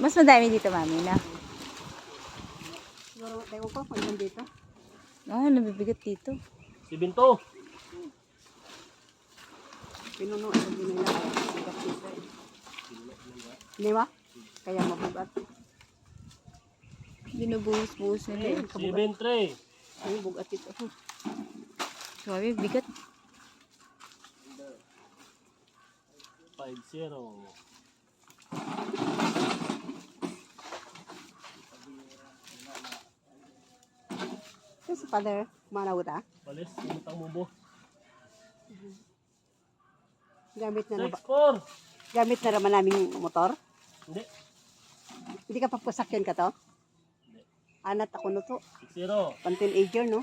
Mas madami dito, mami, na. Siguro, tayo ko kung ilan dito. Oh, nabibigat dito. Si Binto. Pinuno ito din nila. Bigat dito eh. Di ba? Kaya mabugat. Binubuhos-buhos nila eh. Si Bentre. Ay, bugat ito. Sabi, bigat. 5-0. Ito si Father, manawag ta. Balis, umutang mubo. Gamit na 6-4. gamit na naman naming motor. Hindi. Hindi ka papasakyan ka to? Hindi. Anat ako no to. 6-0. Pan-teenager, no?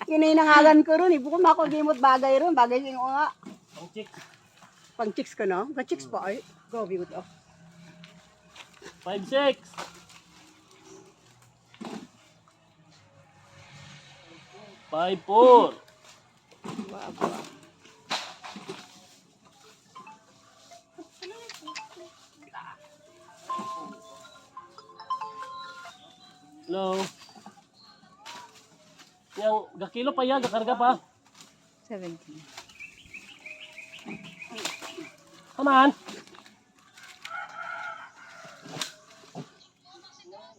Kininangalan ko ron. Ibukon mo ako gimot bagay ron. Bagay yung nga. Ang chick. Pang chicks ka, no? Ba chicks pa ay? Go, be good. 5-6. 5-4. Hello. Yang gakilo pa yan, gakarga pa. 17. Come on.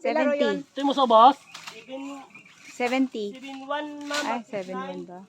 Laro 70. yun. Ito mo sa boss? 70. 7-1 mama. Ay, 7 ba?